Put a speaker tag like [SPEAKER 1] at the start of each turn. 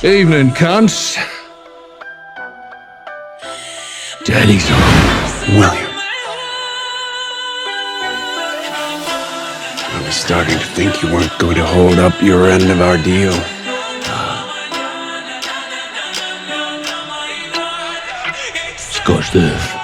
[SPEAKER 1] Evening, cunts.
[SPEAKER 2] Daddy's home.
[SPEAKER 3] William. I was starting to think you weren't going to hold up your end of our deal.
[SPEAKER 2] Scotch this.